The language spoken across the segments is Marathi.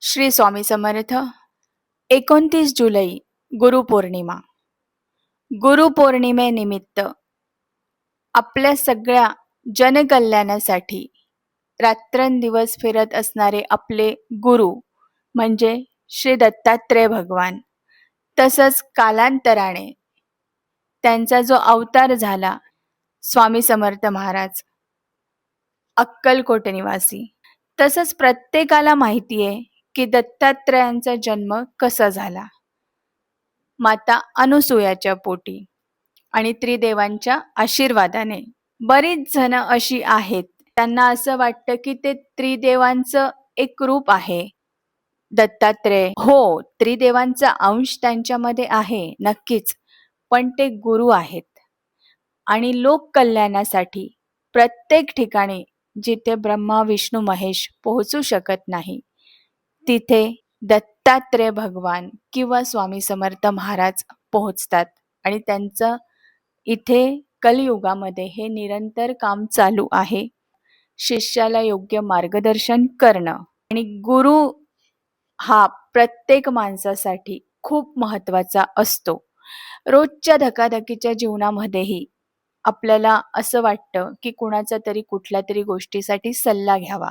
श्री स्वामी समर्थ. 29 जुलै गुरुपौर्णिमा. गुरुपौर्णिमेनिमित्त आपल्या सगळ्या जनकल्याणासाठी रात्रंदिवस फिरत असणारे आपले गुरु म्हणजे श्री दत्तात्रेय भगवान, तसंच कालांतराने त्यांचा जो अवतार झाला स्वामी समर्थ महाराज, अक्कलकोट निवासी. तसंच प्रत्येकाला माहिती आहे की दत्तात्रेयांचा जन्म कसा झाला. माता अनुसूयाच्या पोटी आणि त्रिदेवांच्या आशीर्वादाने. बरीच जण अशी आहेत त्यांना असं वाटतं की ते त्रिदेवांचं एक रूप आहे दत्तात्रेय. हो, त्रिदेवांचा अंश त्यांच्यामध्ये आहे नक्कीच, पण ते गुरु आहेत. आणि लोक कल्याणासाठी प्रत्येक ठिकाणी जिथे ब्रह्मा विष्णू महेश पोहोचू शकत नाही, तिथे दत्तात्रेय भगवान किंवा स्वामी समर्थ महाराज पोहोचतात. आणि त्यांचं इथे कलियुगामध्ये हे निरंतर काम चालू आहे, शिष्याला योग्य मार्गदर्शन करणं. आणि गुरु हा प्रत्येक माणसासाठी खूप महत्त्वाचा असतो. रोजच्या धकाधकीच्या जीवनामध्येही आपल्याला असं वाटतं की कुणाचा तरी कुठल्या तरी गोष्टीसाठी सल्ला घ्यावा,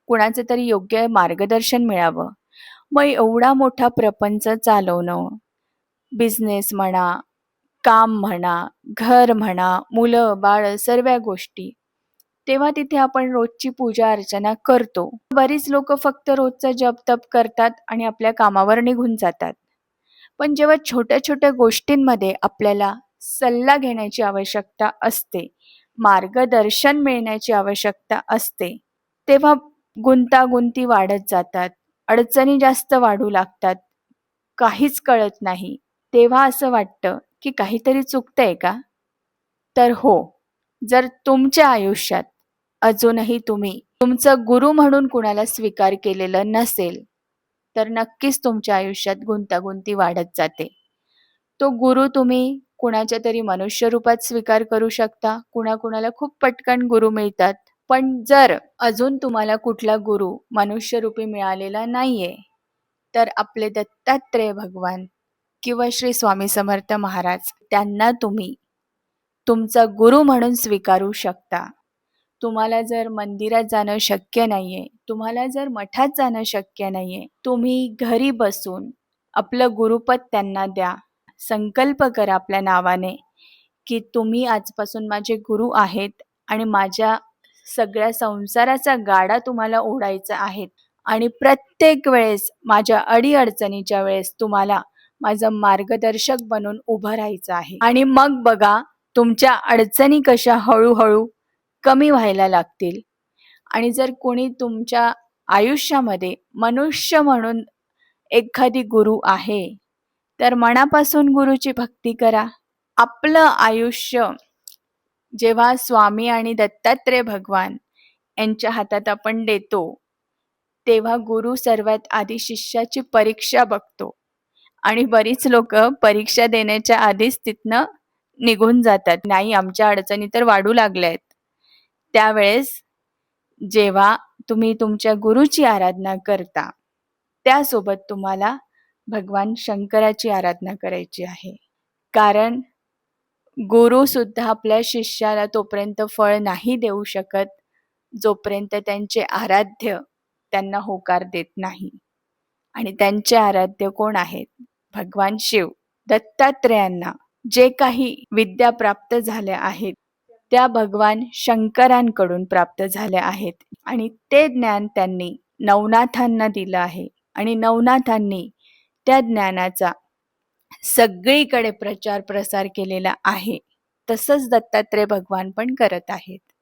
कुणाचं तरी योग्य मार्गदर्शन मिळावं. मग एवढा मोठा प्रपंच चालवणं, बिझनेस म्हणा, काम म्हणा, घर म्हणा, मुलं बाळ, सर्व गोष्टी, तेव्हा तिथे आपण रोजची पूजा अर्चना करतो. बरीच लोक फक्त रोजचा जप तप करतात आणि आपल्या कामावर निघून जातात. पण जेव्हा छोट्या छोट्या गोष्टींमध्ये आपल्याला सल्ला घेण्याची आवश्यकता असते, मार्गदर्शन मिळण्याची आवश्यकता असते, तेव्हा गुंतागुंती वाढत जातात, अडचणी जास्त वाढू लागतात, काहीच कळत नाही. तेव्हा असं वाटतं की काहीतरी चुकतंय का? तर हो, जर तुमच्या आयुष्यात अजूनही तुम्ही तुमचं गुरु म्हणून कुणाला स्वीकार केलेलं नसेल, तर नक्कीच तुमच्या आयुष्यात गुंतागुंती वाढत जाते. तो गुरु तुम्ही कुणाच्या तरी मनुष्य रूपात स्वीकार करू शकता, कुणाकुणाला खूप पटकन गुरु मिळतात. पण जर अजून तुम्हाला कुठला गुरु मनुष्यरूपी मिळालेला नाहीये, तर आपले दत्तात्रेय भगवान किंवा श्री स्वामी समर्थ महाराज, त्यांना तुम्ही तुमचा गुरु म्हणून स्वीकारू शकता. तुम्हाला जर मंदिरात जाणं शक्य नाहीये, तुम्हाला जर मठात जाणं शक्य नाहीये, तुम्ही घरी बसून आपलं गुरुपद त्यांना द्या. संकल्प करा आपल्या नावाने की तुम्ही आजपासून माझे गुरु आहेत आणि माझ्या सगळ्या संसाराचा गाडा तुम्हाला ओढायचा आहे आणि प्रत्येक वेळेस माझ्या अडीअडचणीच्या वेळेस तुम्हाला माझं मार्गदर्शक बनून उभं राहायचं आहे. आणि मग बघा तुमच्या अडचणी कशा हळूहळू कमी व्हायला लागतील. आणि जर कोणी तुमच्या आयुष्यामध्ये मनुष्य म्हणून एखादी गुरु आहे, तर मनापासून गुरुची भक्ती करा. आपलं आयुष्य जेव्हा स्वामी आणि दत्तात्रेय भगवान यांच्या हातात आपण देतो, तेव्हा गुरु सर्वात आधी शिष्याची परीक्षा बघतो. आणि बरीच लोक परीक्षा देण्याच्या आधीच तिथनं निघून जातात. नाही, आमच्या अडचणी तर वाढू लागल्यात. त्यावेळेस जेव्हा तुम्ही तुमच्या गुरुची आराधना करता, त्यासोबत तुम्हाला भगवान शंकराची आराधना करायची आहे. कारण गुरु सुद्धा आपल्या शिष्याला तोपर्यंत फळ नाही देऊ शकत, जोपर्यंत त्यांचे आराध्य त्यांना होकार देत नाही. आणि त्यांचे आराध्य कोण आहेत? भगवान शिव. दत्तात्रेयांना जे काही विद्या प्राप्त झाल्या आहेत, त्या भगवान शंकरांकडून प्राप्त झाल्या आहेत. आणि ते ज्ञान त्यांनी नवनाथांना दिलं आहे. आणि नवनाथांनी त्या ज्ञानाचा सगळीकडे प्रचार प्रसार केलेला आहे. तसंच दत्तात्रेय भगवान पण करत आहेत.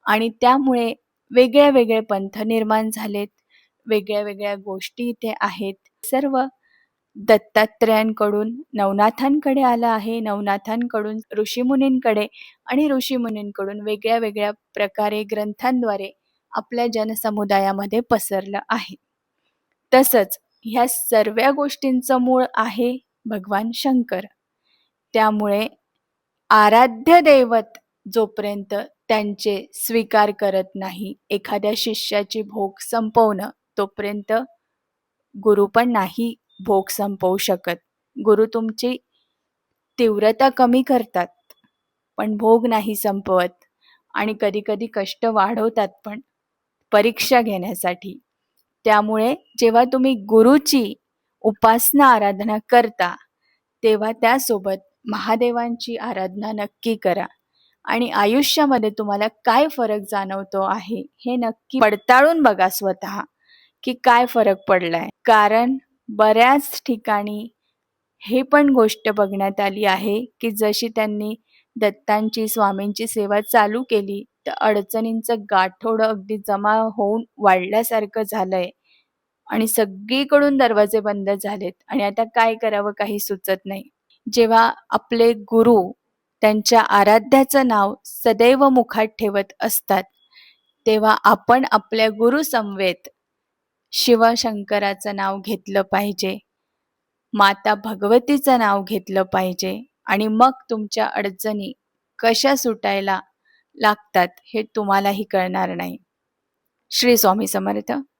आणि त्यामुळे वेगळे वेगळे पंथ निर्माण झालेत, वेगळ्या वेगळ्या गोष्टी इथे आहेत. सर्व दत्तात्रेयांकडून नवनाथांकडे आलं आहे, नवनाथांकडून ऋषीमुनींकडे, आणि ऋषीमुनींकडून वेगळ्या वेगळ्या प्रकारे ग्रंथांद्वारे आपल्या जनसमुदायामध्ये पसरलं आहे. तसंच ह्या सर्व गोष्टींचं मूळ आहे भगवान शंकर. त्यामुळे आराध्य दैवत जोपर्यंत त्यांचे स्वीकार करत नाही, एखाद्या शिष्याची भोग संपवणं, तोपर्यंत गुरु पण नाही भोग संपवू शकत. गुरु तुमची तीव्रता कमी करतात, पण भोग नाही संपवत आणि कधी-कधी कष्ट वाढवतात पण परीक्षा घेण्यासाठी. त्यामुळे जेव्हा तुम्ही गुरुची उपासना आराधना करता, तेव्हा त्यासोबत महादेवांची आराधना नक्की करा आणि आयुष्यामध्ये तुम्हाला काय फरक जाणवतो आहे, हे नक्की पडताळून बघा स्वतः, की काय फरक पडलाय. कारण बऱ्याच ठिकाणी हे पण गोष्ट बघण्यात आली आहे, की जशी त्यांनी दत्तांची, स्वामींची सेवा चालू केली, तर अडचणींचं गाठोडं अगदी जमा होऊन वाढल्यासारखं झालंय आणि सगळीकडून दरवाजे बंद झालेत आणि आता काय करावं काही सुचत नाही. जेव्हा आपले गुरु त्यांच्या आराध्याचं नाव सदैव मुखात ठेवत असतात, तेव्हा आपण आपल्या गुरुसमवेत शिवशंकराचं नाव घेतलं पाहिजे. माता भगवतीचं नाव घेतलं पाहिजे आणि मग तुमच्या अडचणी कशा सुटायला लागतात हे तुम्हालाही कळणार नाही. श्री स्वामी समर्थ.